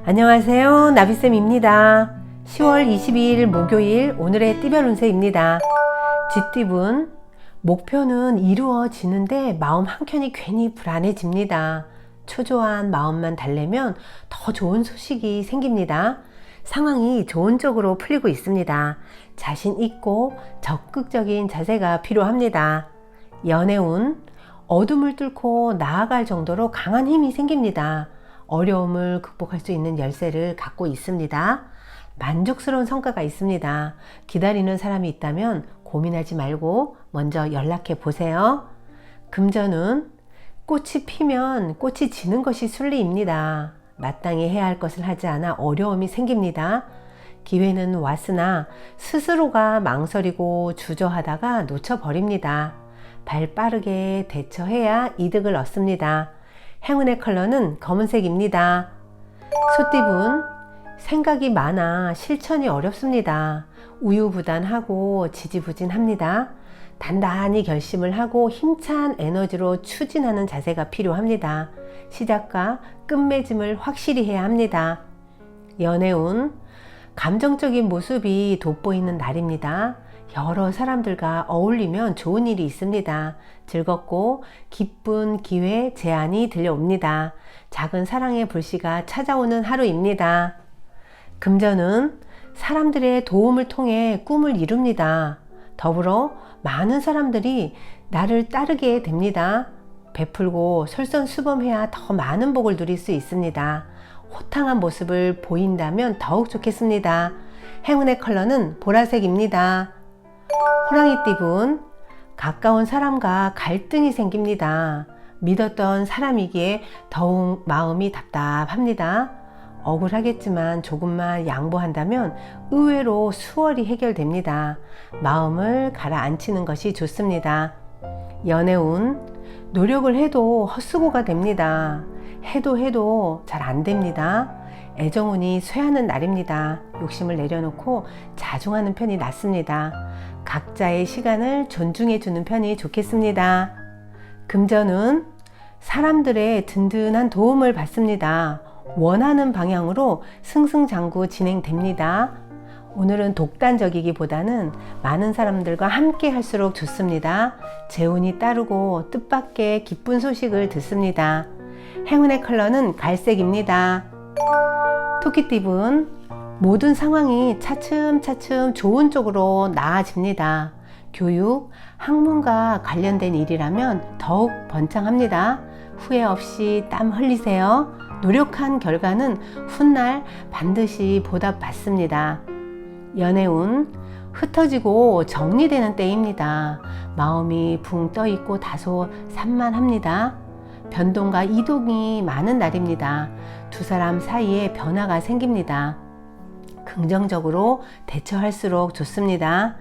안녕하세요, 나비쌤입니다. 10월 22일 목요일 오늘의 띠별 운세입니다. 쥐띠분, 목표는 이루어지는데 마음 한켠이 괜히 불안해집니다. 초조한 마음만 달래면 더 좋은 소식이 생깁니다. 상황이 좋은 쪽으로 풀리고 있습니다. 자신 있고 적극적인 자세가 필요합니다. 연애운, 어둠을 뚫고 나아갈 정도로 강한 힘이 생깁니다. 어려움을 극복할 수 있는 열쇠를 갖고 있습니다. 만족스러운 성과가 있습니다. 기다리는 사람이 있다면 고민하지 말고 먼저 연락해 보세요. 금전은 꽃이 피면 꽃이 지는 것이 순리입니다. 마땅히 해야 할 것을 하지 않아 어려움이 생깁니다. 기회는 왔으나 스스로가 망설이고 주저하다가 놓쳐버립니다. 발 빠르게 대처해야 이득을 얻습니다. 행운의 컬러는 검은색입니다. 소띠분, 생각이 많아 실천이 어렵습니다. 우유부단하고 지지부진합니다. 단단히 결심을 하고 힘찬 에너지로 추진하는 자세가 필요합니다. 시작과 끝맺음을 확실히 해야 합니다. 연애운, 감정적인 모습이 돋보이는 날입니다. 여러 사람들과 어울리면 좋은 일이 있습니다. 즐겁고 기쁜 기회 제안이 들려옵니다. 작은 사랑의 불씨가 찾아오는 하루입니다. 금전은 사람들의 도움을 통해 꿈을 이룹니다. 더불어 많은 사람들이 나를 따르게 됩니다. 베풀고 솔선수범해야 더 많은 복을 누릴 수 있습니다. 호탕한 모습을 보인다면 더욱 좋겠습니다. 행운의 컬러는 보라색입니다. 호랑이띠분, 가까운 사람과 갈등이 생깁니다. 믿었던 사람이기에 더욱 마음이 답답합니다. 억울하겠지만 조금만 양보한다면 의외로 수월히 해결됩니다. 마음을 가라앉히는 것이 좋습니다. 연애운, 노력을 해도 헛수고가 됩니다. 해도 잘 안됩니다. 애정운이 쇠하는 날입니다. 욕심을 내려놓고 자중하는 편이 낫습니다. 각자의 시간을 존중해 주는 편이 좋겠습니다. 금전은 사람들의 든든한 도움을 받습니다. 원하는 방향으로 승승장구 진행됩니다. 오늘은 독단적이기보다는 많은 사람들과 함께 할수록 좋습니다. 재운이 따르고 뜻밖의 기쁜 소식을 듣습니다. 행운의 컬러는 갈색입니다. 토끼띠분, 모든 상황이 차츰차츰 좋은 쪽으로 나아집니다. 교육, 학문과 관련된 일이라면 더욱 번창합니다. 후회 없이 땀 흘리세요. 노력한 결과는 훗날 반드시 보답받습니다. 연애운, 흩어지고 정리되는 때입니다. 마음이 붕 떠있고 다소 산만합니다. 변동과 이동이 많은 날입니다. 두 사람 사이에 변화가 생깁니다. 긍정적으로 대처할수록 좋습니다.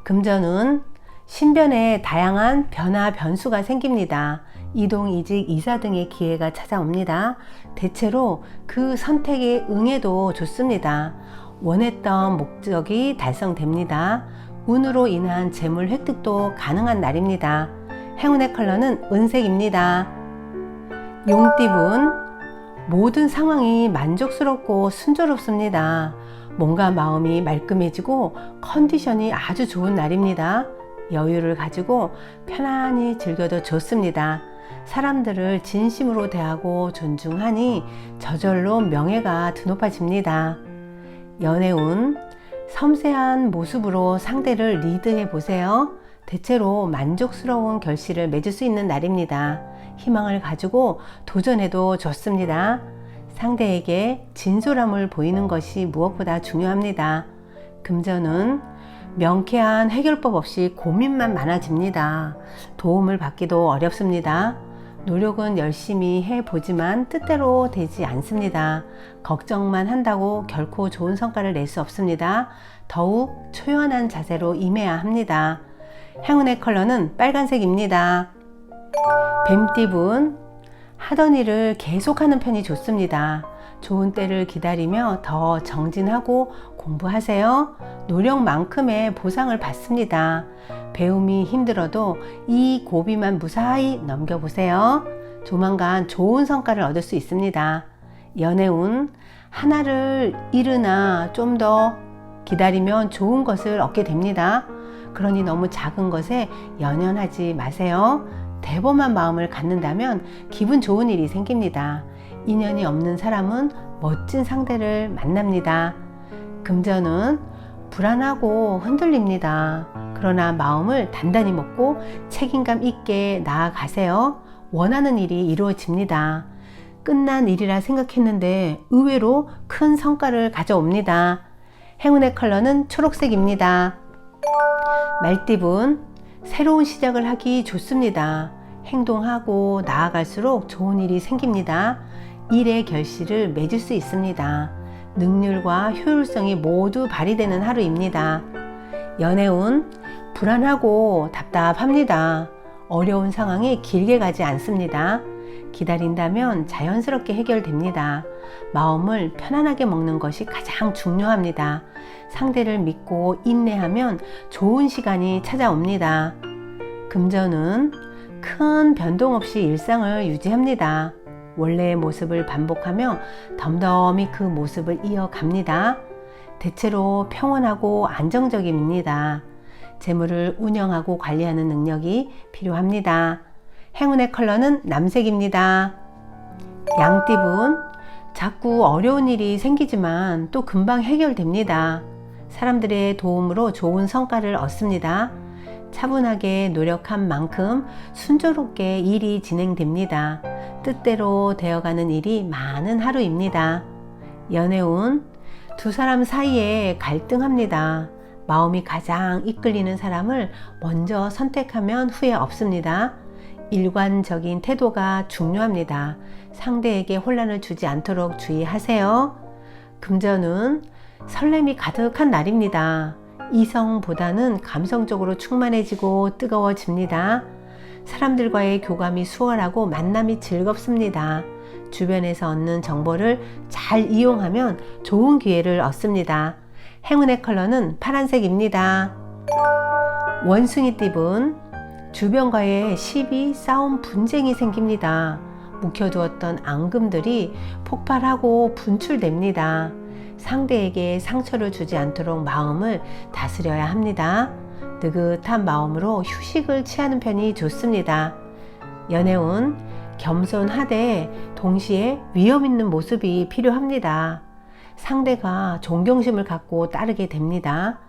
금전은 신변에 다양한 변화 변수가 생깁니다. 이동, 이직, 이사 등의 기회가 찾아옵니다. 대체로 그 선택에 응해도 좋습니다. 원했던 목적이 달성됩니다. 운으로 인한 재물 획득도 가능한 날입니다. 행운의 컬러는 은색입니다. 용띠분, 모든 상황이 만족스럽고 순조롭습니다. 몸과 마음이 말끔해지고 컨디션이 아주 좋은 날입니다. 여유를 가지고 편안히 즐겨도 좋습니다. 사람들을 진심으로 대하고 존중하니 저절로 명예가 드높아집니다. 연애운, 섬세한 모습으로 상대를 리드해 보세요. 대체로 만족스러운 결실을 맺을 수 있는 날입니다. 희망을 가지고 도전해도 좋습니다. 상대에게 진솔함을 보이는 것이 무엇보다 중요합니다. 금전은 명쾌한 해결법 없이 고민만 많아집니다. 도움을 받기도 어렵습니다. 노력은 열심히 해보지만 뜻대로 되지 않습니다. 걱정만 한다고 결코 좋은 성과를 낼 수 없습니다. 더욱 초연한 자세로 임해야 합니다. 행운의 컬러는 빨간색입니다. 뱀띠분, 하던 일을 계속하는 편이 좋습니다. 좋은 때를 기다리며 더 정진하고 공부하세요. 노력만큼의 보상을 받습니다. 배움이 힘들어도 이 고비만 무사히 넘겨보세요. 조만간 좋은 성과를 얻을 수 있습니다. 연애운, 하나를 잃으나 좀 더 기다리면 좋은 것을 얻게 됩니다. 그러니 너무 작은 것에 연연하지 마세요. 대범한 마음을 갖는다면 기분 좋은 일이 생깁니다. 인연이 없는 사람은 멋진 상대를 만납니다. 금전은 불안하고 흔들립니다. 그러나 마음을 단단히 먹고 책임감 있게 나아가세요. 원하는 일이 이루어집니다. 끝난 일이라 생각했는데 의외로 큰 성과를 가져옵니다. 행운의 컬러는 초록색입니다. 말띠분, 새로운 시작을 하기 좋습니다. 행동하고 나아갈수록 좋은 일이 생깁니다. 일의 결실을 맺을 수 있습니다. 능률과 효율성이 모두 발휘되는 하루입니다. 연애운, 불안하고 답답합니다. 어려운 상황이 길게 가지 않습니다. 기다린다면 자연스럽게 해결됩니다. 마음을 편안하게 먹는 것이 가장 중요합니다. 상대를 믿고 인내하면 좋은 시간이 찾아옵니다. 금전은 큰 변동 없이 일상을 유지합니다. 원래의 모습을 반복하며 덤덤히 그 모습을 이어갑니다. 대체로 평온하고 안정적입니다. 재물을 운영하고 관리하는 능력이 필요합니다. 행운의 컬러는 남색입니다. 양띠분, 자꾸 어려운 일이 생기지만 또 금방 해결됩니다. 사람들의 도움으로 좋은 성과를 얻습니다. 차분하게 노력한 만큼 순조롭게 일이 진행됩니다. 뜻대로 되어가는 일이 많은 하루입니다. 연애운, 두 사람 사이에 갈등합니다. 마음이 가장 이끌리는 사람을 먼저 선택하면 후회 없습니다. 일관적인 태도가 중요합니다. 상대에게 혼란을 주지 않도록 주의하세요. 금전은 설렘이 가득한 날입니다. 이성보다는 감성적으로 충만해지고 뜨거워집니다. 사람들과의 교감이 수월하고 만남이 즐겁습니다. 주변에서 얻는 정보를 잘 이용하면 좋은 기회를 얻습니다. 행운의 컬러는 파란색입니다. 원숭이띠분, 주변과의 시비, 싸움, 분쟁이 생깁니다. 묵혀두었던 앙금들이 폭발하고 분출됩니다. 상대에게 상처를 주지 않도록 마음을 다스려야 합니다. 느긋한 마음으로 휴식을 취하는 편이 좋습니다. 연애운, 겸손하되 동시에 위험 있는 모습이 필요합니다. 상대가 존경심을 갖고 따르게 됩니다.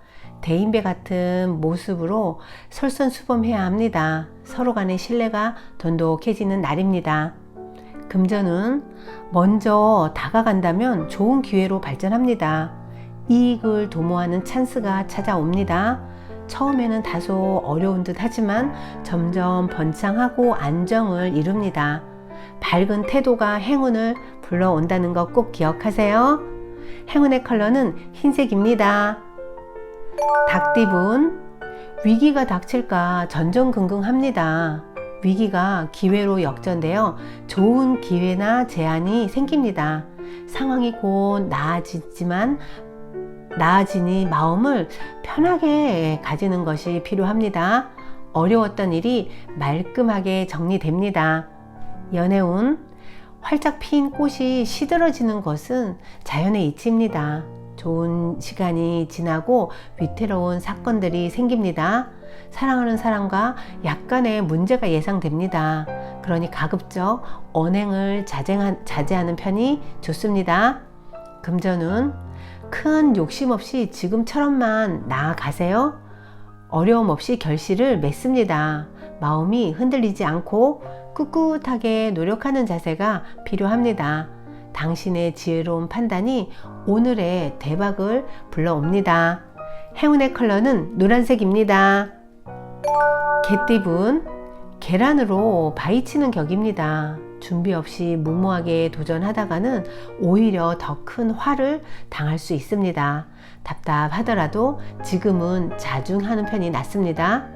대인배 같은 모습으로 솔선수범해야 합니다. 서로 간의 신뢰가 돈독해지는 날입니다. 금전은 먼저 다가간다면 좋은 기회로 발전합니다. 이익을 도모하는 찬스가 찾아옵니다. 처음에는 다소 어려운 듯 하지만 점점 번창하고 안정을 이룹니다. 밝은 태도가 행운을 불러온다는 것 꼭 기억하세요. 행운의 컬러는 흰색입니다. 닭띠분, 위기가 닥칠까 전전긍긍합니다. 위기가 기회로 역전되어 좋은 기회나 제안이 생깁니다. 상황이 곧 나아지니 마음을 편하게 가지는 것이 필요합니다. 어려웠던 일이 말끔하게 정리됩니다. 연애운, 활짝 핀 꽃이 시들어지는 것은 자연의 이치입니다. 좋은 시간이 지나고 위태로운 사건들이 생깁니다. 사랑하는 사람과 약간의 문제가 예상됩니다. 그러니 가급적 언행을 자제하는 편이 좋습니다. 금전은 큰 욕심 없이 지금처럼만 나아가세요. 어려움 없이 결실을 맺습니다. 마음이 흔들리지 않고 꿋꿋하게 노력하는 자세가 필요합니다. 당신의 지혜로운 판단이 오늘의 대박을 불러옵니다. 행운의 컬러는 노란색입니다. 개띠분, 계란으로 바위치는 격입니다. 준비 없이 무모하게 도전하다가는 오히려 더 큰 화를 당할 수 있습니다. 답답하더라도 지금은 자중하는 편이 낫습니다.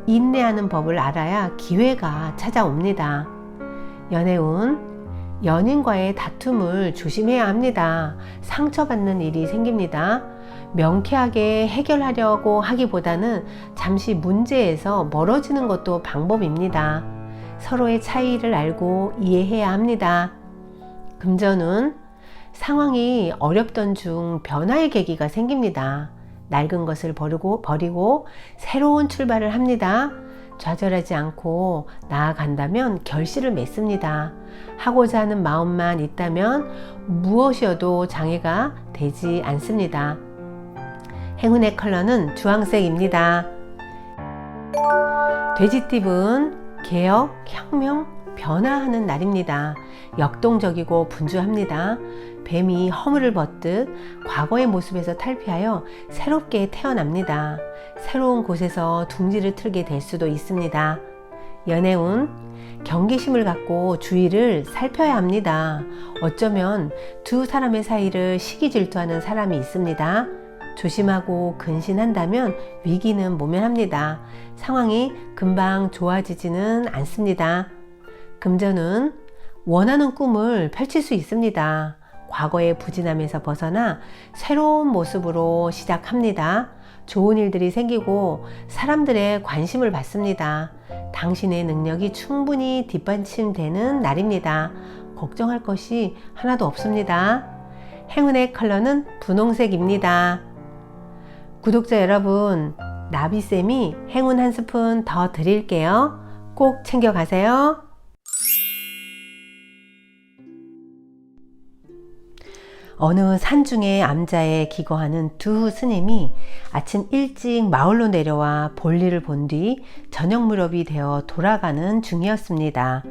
인내하는 법을 알아야 기회가 찾아옵니다. 연애운, 연인과의 다툼을 조심해야 합니다. 상처받는 일이 생깁니다. 명쾌하게 해결하려고 하기보다는 잠시 문제에서 멀어지는 것도 방법입니다. 서로의 차이를 알고 이해해야 합니다. 금전운, 상황이 어렵던 중 변화의 계기가 생깁니다. 낡은 것을 버리고 새로운 출발을 합니다. 좌절하지 않고 나아간다면 결실을 맺습니다. 하고자 하는 마음만 있다면 무엇이어도 장애가 되지 않습니다. 행운의 컬러는 주황색입니다. 돼지띠은 개혁, 혁명, 변화하는 날입니다. 역동적이고 분주합니다. 뱀이 허물을 벗듯 과거의 모습에서 탈피하여 새롭게 태어납니다. 새로운 곳에서 둥지를 틀게 될 수도 있습니다. 연애운, 경계심을 갖고 주위를 살펴야 합니다. 어쩌면 두 사람의 사이를 시기 질투하는 사람이 있습니다. 조심하고 근신한다면 위기는 모면합니다. 상황이 금방 좋아지지는 않습니다. 금전은 원하는 꿈을 펼칠 수 있습니다. 과거의 부진함에서 벗어나 새로운 모습으로 시작합니다. 좋은 일들이 생기고 사람들의 관심을 받습니다. 당신의 능력이 충분히 뒷받침되는 날입니다. 걱정할 것이 하나도 없습니다. 행운의 컬러는 분홍색입니다. 구독자 여러분, 나비쌤이 행운 한 스푼 더 드릴게요. 꼭 챙겨가세요. 어느 산중의 암자에 기거하는 두 스님이 아침 일찍 마을로 내려와 볼일을 본 뒤 저녁 무렵이 되어 돌아가는 중이었습니다.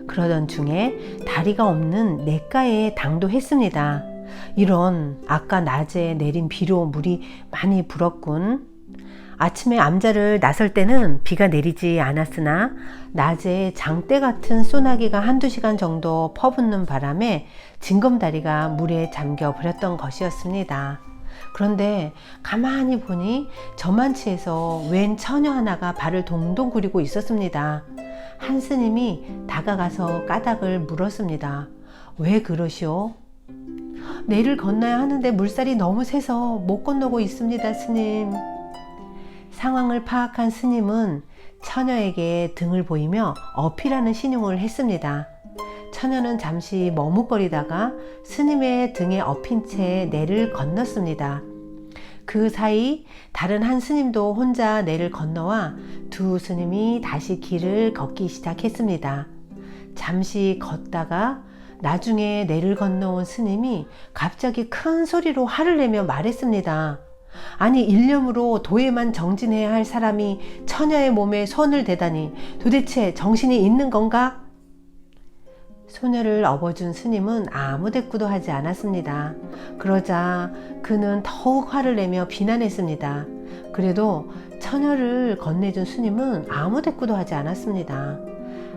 그러던 중에 다리가 없는 냇가에 당도했습니다. 이런, 아까 낮에 내린 비로 물이 많이 불었군. 아침에 암자를 나설 때는 비가 내리지 않았으나 낮에 장대 같은 소나기가 한두 시간 정도 퍼붓는 바람에 징검다리가 물에 잠겨 버렸던 것이었습니다. 그런데 가만히 보니 저만치에서 웬 처녀 하나가 발을 동동 구리고 있었습니다. 한 스님이 다가가서 까닭을 물었습니다. 왜 그러시오? 내를 건너야 하는데 물살이 너무 세서 못 건너고 있습니다, 스님. 상황을 파악한 스님은 처녀에게 등을 보이며 어필하는 신용을 했습니다. 처녀는 잠시 머뭇거리다가 스님의 등에 엎인 채 내를 건넜습니다. 그 사이 다른 한 스님도 혼자 내를 건너와 두 스님이 다시 길을 걷기 시작했습니다. 잠시 걷다가 나중에 내를 건너온 스님이 갑자기 큰 소리로 화를 내며 말했습니다. 아니, 일념으로 도에만 정진해야 할 사람이 처녀의 몸에 손을 대다니 도대체 정신이 있는 건가? 소녀를 업어준 스님은 아무 대꾸도 하지 않았습니다. 그러자 그는 더욱 화를 내며 비난했습니다. 그래도 처녀를 건네준 스님은 아무 대꾸도 하지 않았습니다.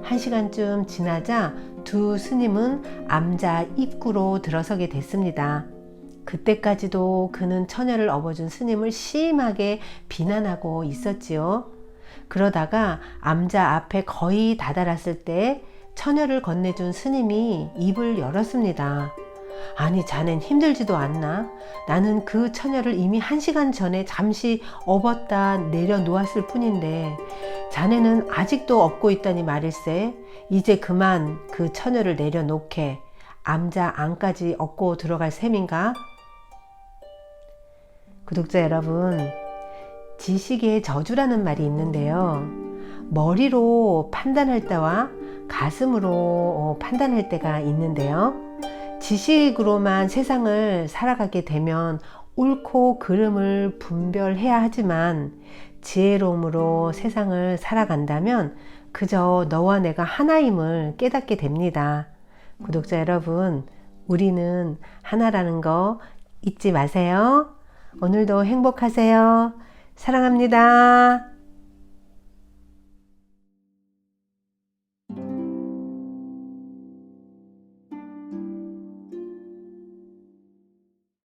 1시간쯤 지나자 두 스님은 암자 입구로 들어서게 됐습니다. 그때까지도 그는 처녀를 업어준 스님을 심하게 비난하고 있었지요. 그러다가 암자 앞에 거의 다다랐을 때 처녀를 건네준 스님이 입을 열었습니다. 아니, 자넨 힘들지도 않나? 나는 그 처녀를 이미 1시간 전에 잠시 업었다 내려놓았을 뿐인데 자네는 아직도 업고 있다니 말일세. 이제 그만 그 처녀를 내려놓게 암자 안까지 업고 들어갈 셈인가? 구독자 여러분, 지식의 저주라는 말이 있는데요. 머리로 판단할 때와 가슴으로 판단할 때가 있는데요. 지식으로만 세상을 살아가게 되면 옳고 그름을 분별해야 하지만 지혜로움으로 세상을 살아간다면 그저 너와 내가 하나임을 깨닫게 됩니다. 구독자 여러분, 우리는 하나라는 거 잊지 마세요. 오늘도 행복하세요. 사랑합니다.